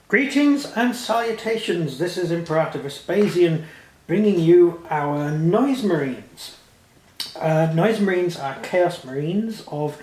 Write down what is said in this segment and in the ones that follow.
Greetings and salutations, this is Imperator Vespasian bringing you our Noise Marines. Noise Marines are Chaos Marines of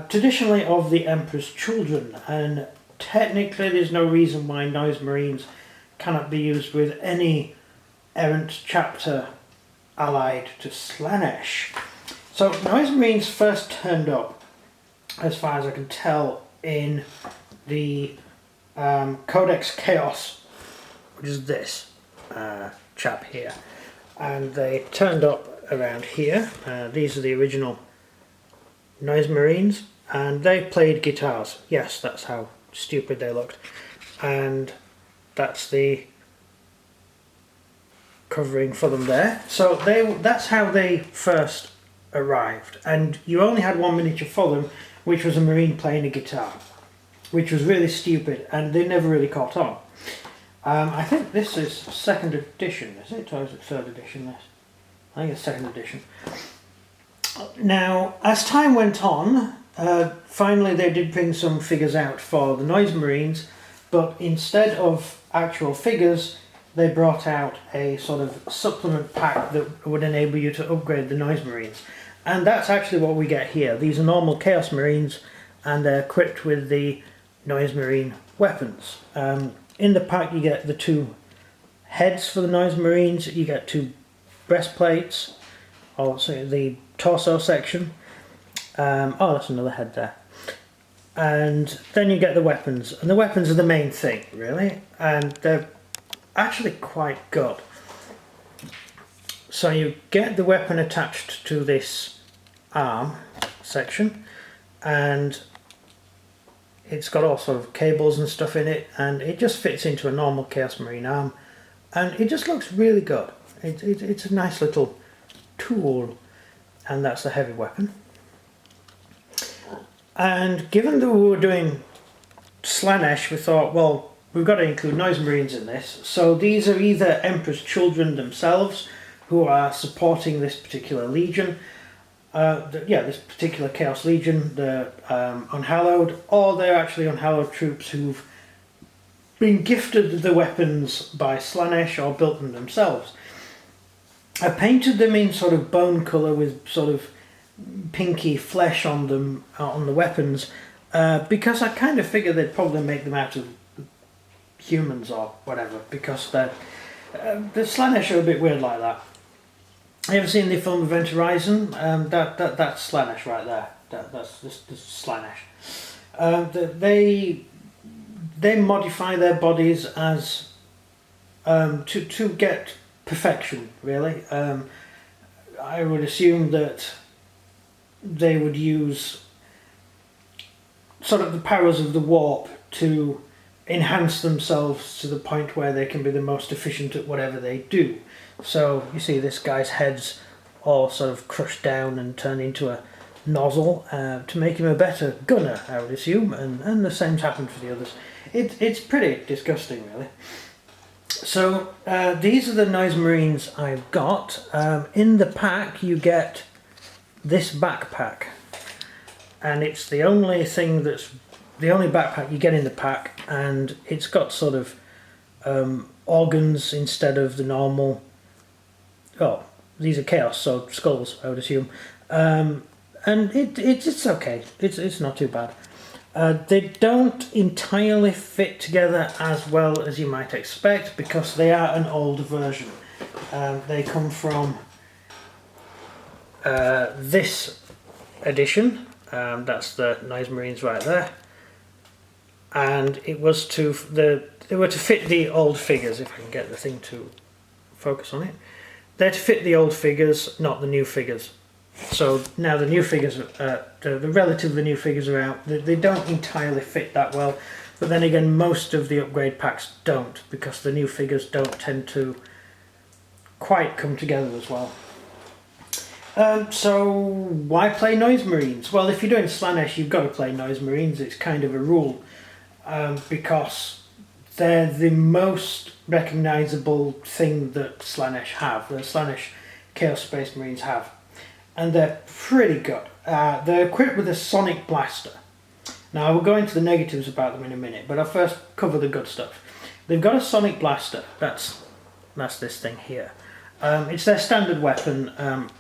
traditionally of the Emperor's Children, and technically there's no reason why Noise Marines cannot be used with any errant chapter allied to Slaanesh. So Noise Marines first turned up, as far as I can tell, in the Codex Chaos, which is this chap here, and they turned up around here. These are the original Noise Marines, and they played guitars. Yes, that's how stupid they looked, and that's the covering for them there. So that's how they first arrived, and you only had one miniature for them, which was a Marine playing a guitar, which was really stupid, and they never really caught on. I think this is second edition, is it? Or is it third edition, this? I think it's second edition. Now, as time went on, finally they did bring some figures out for the Noise Marines, but instead of actual figures, they brought out a sort of supplement pack that would enable you to upgrade the Noise Marines. And that's actually what we get here. These are normal Chaos Marines, and they're equipped with the Noise Marine weapons. In the pack you get the two heads for the Noise Marines, you get two breastplates, also the torso section. Oh, that's another head there. And then you get the weapons, and the weapons are the main thing, really, and they're actually quite good. So you get the weapon attached to this arm section, and it's got all sort of cables and stuff in it, and it just fits into a normal Chaos Marine arm, and it just looks really good. It's a nice little tool, and that's the heavy weapon. And given that we were doing Slaanesh, we thought, well, we've got to include Noise Marines in this. So these are either Emperor's Children themselves, who are supporting this particular legion, this particular Chaos Legion, the Unhallowed, or they're actually Unhallowed troops who've been gifted the weapons by Slaanesh or built them themselves. I painted them in sort of bone colour with sort of pinky flesh on them, on the weapons, because I kind of figured they'd probably make them out of humans or whatever, because the Slaanesh are a bit weird like that. Have you ever seen the film Event Horizon? That's Slaanesh right there. That's Slaanesh. They modify their bodies as to get perfection, really. I would assume that they would use sort of the powers of the warp to enhance themselves to the point where they can be the most efficient at whatever they do. So you see this guy's head's all sort of crushed down and turned into a nozzle to make him a better gunner, I would assume, and the same's happened for the others. It's pretty disgusting, really. So these are the Noise Marines I've got. In the pack you get this backpack, and it's the only thing that's the only backpack you get in the pack, and it's got sort of organs instead of the normal. Oh, these are Chaos, so skulls, I would assume. And it's okay. It's not too bad. They don't entirely fit together as well as you might expect, because they are an old version. They come from this edition. That's the Noise Marines right there. And it was they were to fit the old figures, if I can get the thing to focus on it. They're to fit the old figures, not the new figures. So now the new figures, the relatively new figures are out. They don't entirely fit that well, but then again, most of the upgrade packs don't, because the new figures don't tend to quite come together as well. So why play Noise Marines? Well, if you're doing Slaanesh, you've got to play Noise Marines. It's kind of a rule, because they're the most recognisable thing that Slaanesh have. The Slaanesh Chaos Space Marines have, and they're pretty good. They're equipped with a sonic blaster, Now I will go into the negatives about them in a minute, but I'll first cover the good stuff. They've got a sonic blaster. That's this thing here. It's their standard weapon.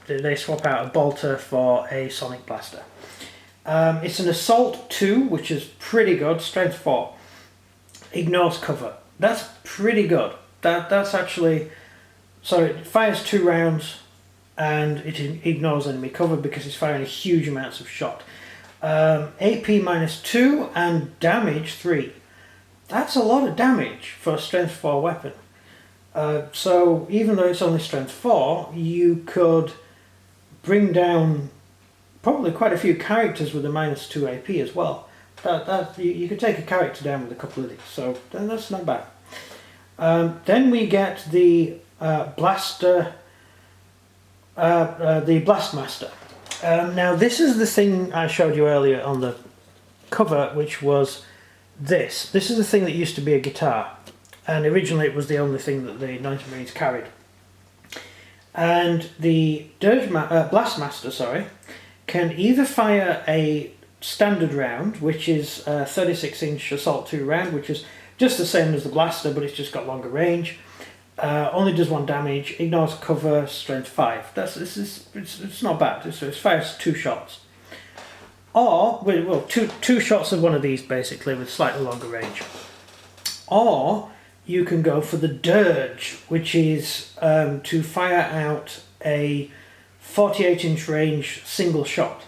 They swap out a bolter for a sonic blaster. It's an assault 2, which is pretty good. Strength 4. Ignores cover. That's pretty good. That's actually... So it fires 2 rounds and it ignores enemy cover because it's firing huge amounts of shot. AP -2 and damage 3. That's a lot of damage for a strength 4 weapon. So even though it's only strength 4, you could bring down probably quite a few characters with a -2 AP as well. You could take a character down with a couple of these, so that's not bad. Then we get the blaster, the Blastmaster. Now this is the thing I showed you earlier on the cover, which was this. This is the thing that used to be a guitar, and originally it was the only thing that the 90 Marines carried. And the Blastmaster, sorry, can either fire a standard round, which is a 36-inch Assault 2 round, which is just the same as the blaster, but it's just got longer range. Only does 1 damage, ignores cover, strength 5. It's not bad. So it fires 2 shots. Or, well, two shots of one of these basically with slightly longer range. Or you can go for the Dirge, which is to fire out a 48-inch range single shot.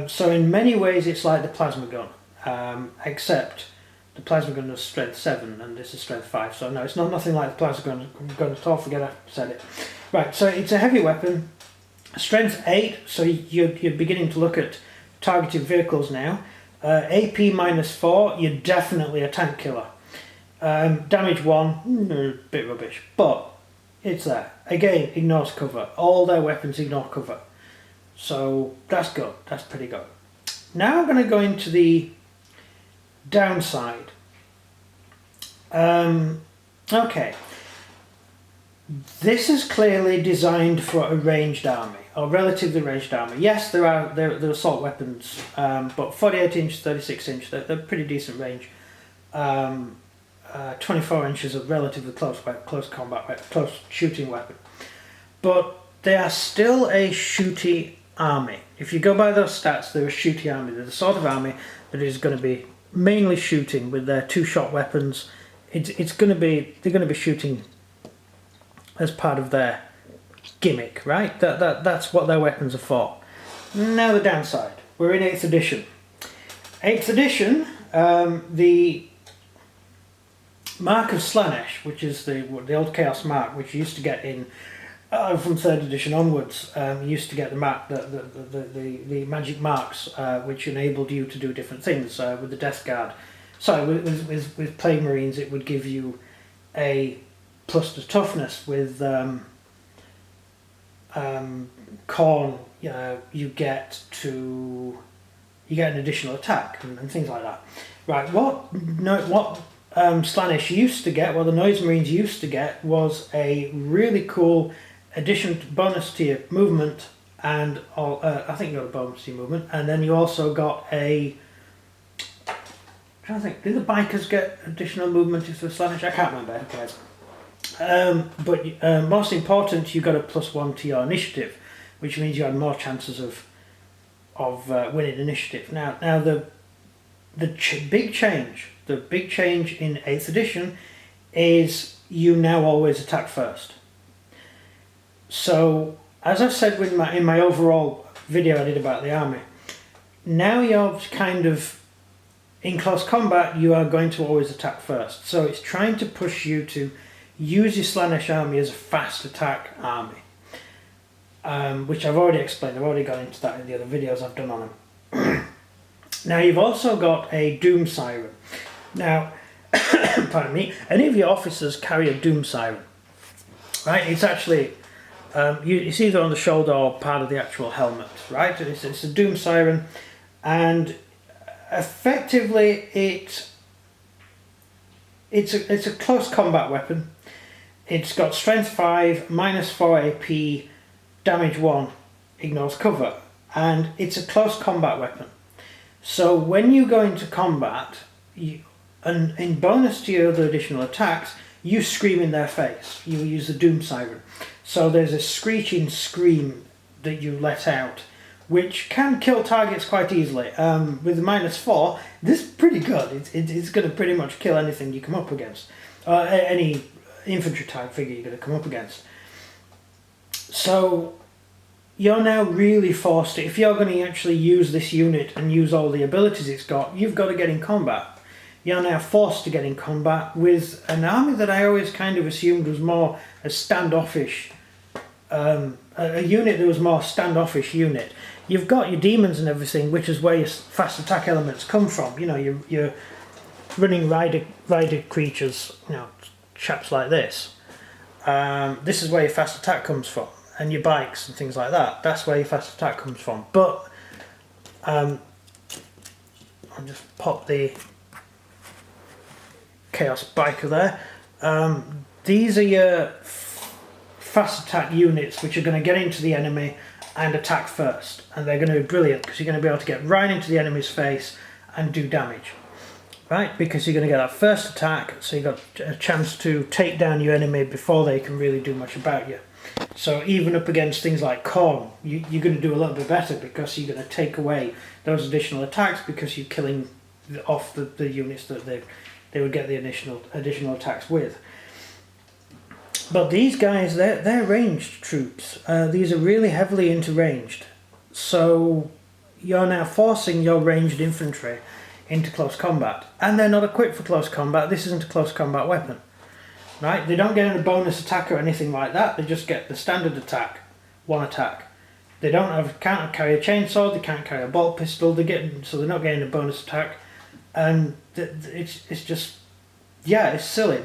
So in many ways it's like the plasma gun, except the plasma gun is strength 7 and this is strength 5. So no, it's nothing like the plasma gun at all. Forget I said it. Right, so it's a heavy weapon. Strength 8, so you're beginning to look at targeted vehicles now. AP -4, you're definitely a tank killer. Damage 1, bit rubbish, but it's there. Again, ignores cover. All their weapons ignore cover. So that's good. That's pretty good. Now I'm going to go into the downside. Okay. This is clearly designed for a ranged army, or relatively ranged army. Yes, they're assault weapons, but 48-inch, 36-inch, they're pretty decent range. 24 inches of relatively close combat weapon, close shooting weapon. But they are still a shooty army. If you go by those stats, they're a shooty army. They're the sort of army that is going to be mainly shooting with their 2-shot weapons. They're going to be shooting as part of their gimmick, right? That's what their weapons are for. Now the downside. We're in 8th edition. 8th edition, the Mark of Slaanesh, which is the old Chaos Mark, which you used to get in from 3rd edition onwards. You used to get the mark, the magic marks, which enabled you to do different things with the Death Guard. Sorry, with Plague Marines, it would give you a plus to toughness. With Khorne, you get an additional attack and things like that. Right? What Slaanesh used to get, what the Noise Marines used to get, was a really cool addition bonus to your movement, and I think you got a bonus to your movement, and then you also got a. I'm trying to think, did the bikers get additional movement if they're Slaanesh? I can't remember. Who cares? But most important, you got a +1 to your initiative, which means you had more chances of winning initiative. Now the big change in 8th edition is you now always attack first. So as I've said in my overall video I did about the army, now you're kind of in close combat, you are going to always attack first. So it's trying to push you to use your Slaanesh army as a fast attack army, which I've already explained. I've already gone into that in the other videos I've done on them. Now you've also got a Doom Siren. Now, pardon me, any of your officers carry a Doom Siren, right? It's actually, it's either on the shoulder or part of the actual helmet, right? It's a Doom Siren, and effectively it's a close combat weapon. It's got strength 5, -4 AP, damage 1, ignores cover, and it's a close combat weapon. So when you go into combat, and in bonus to your other additional attacks, you scream in their face. You use the Doom Siren. So there's a screeching scream that you let out, which can kill targets quite easily. With -4, this is pretty good. It's going to pretty much kill anything you come up against. Any infantry type figure you're going to come up against. So you're now really forced to, if you're going to actually use this unit and use all the abilities it's got, you've got to get in combat. You're now forced to get in combat with an army that I always kind of assumed was more a standoffish, a unit that was more standoffish unit. You've got your demons and everything, which is where your fast attack elements come from. You know, you're running rider creatures, you know, chaps like this. This is where your fast attack comes from, and your bikes and things like that. That's where your fast attack comes from. But I'll just pop the Chaos Biker there. These are your fast attack units, which are going to get into the enemy and attack first, and they're going to be brilliant because you're going to be able to get right into the enemy's face and do damage, right? Because you're going to get that first attack, so you've got a chance to take down your enemy before they can really do much about you. So even up against things like Khorne, you're going to do a little bit better because you're going to take away those additional attacks because you're killing off the units that they would get the additional attacks with. But these guys, they're ranged troops. These are really heavily interranged. So you're now forcing your ranged infantry into close combat. And they're not equipped for close combat. This isn't a close combat weapon. Right? They don't get a bonus attack or anything like that. They just get the standard attack. One attack. They can't carry a chainsaw. They can't carry a bolt pistol. So they're not getting a bonus attack. And it's just... Yeah, it's silly.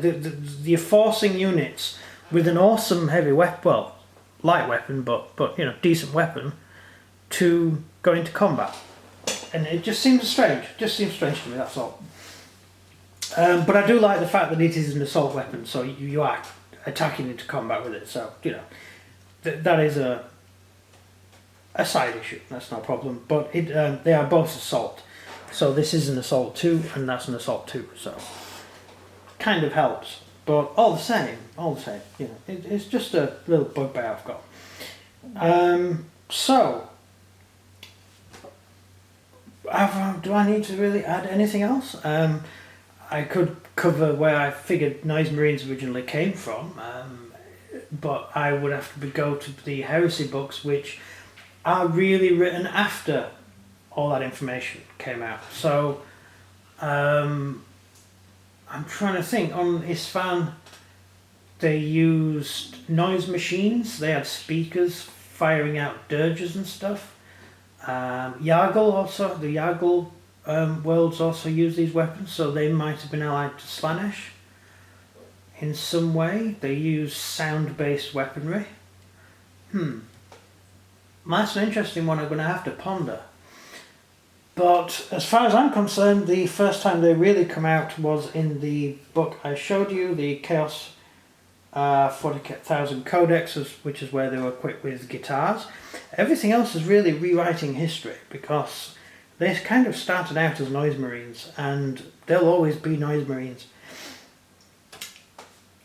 You're forcing units with an awesome heavy weapon, well, light weapon, but you know, decent weapon, to go into combat, and it just seems strange. It just seems strange to me. That's all. But I do like the fact that it is an assault weapon, so you are attacking into combat with it. So you know, that is a side issue. That's no problem. But they are both assault. So this is an assault 2, and that's an assault 2. So kind of helps. But all the same, you know, it's just a little bugbear I've got. So, do I need to really add anything else? I could cover where I figured Noise Marines originally came from, but I would have to go to the Heresy books, which are really written after all that information came out. So, I'm trying to think. On Isfahan, they used noise machines. They had speakers firing out dirges and stuff. Yargle also, the Yargle worlds also use these weapons, so they might have been allied to Slaanesh in some way. They use sound-based weaponry. That's an interesting one I'm going to have to ponder. But as far as I'm concerned, the first time they really come out was in the book I showed you, the Chaos 40,000 Codex, which is where they were equipped with guitars. Everything else is really rewriting history, because they kind of started out as Noise Marines, and they'll always be Noise Marines.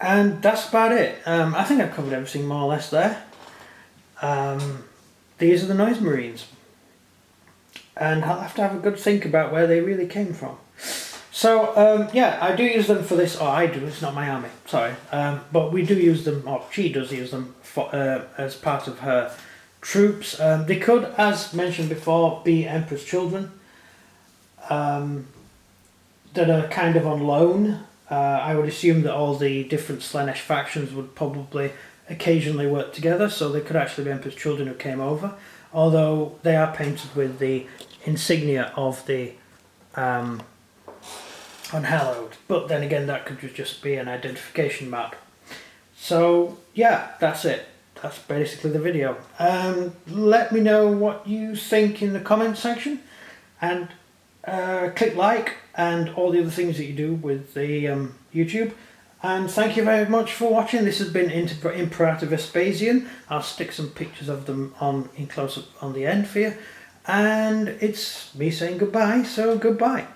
And that's about it. I think I've covered everything more or less there. These are the Noise Marines. And I'll have to have a good think about where they really came from. So, yeah, I do use them for this, or I do, it's not my army, sorry. But we do use them, or she does use them, for, as part of her troops. They could, as mentioned before, be Emperor's Children, that are kind of on loan. I would assume that all the different Slaanesh factions would probably occasionally work together, so they could actually be Emperor's Children who came over. Although they are painted with the insignia of the Unhallowed. But then again, that could just be an identification map. So, yeah, that's it. That's basically the video. Let me know what you think in the comments section. And click like and all the other things that you do with the YouTube. And thank you very much for watching. This has been Imperator Vespasian. I'll stick some pictures of them in close up on the end for you. And it's me saying goodbye, so goodbye.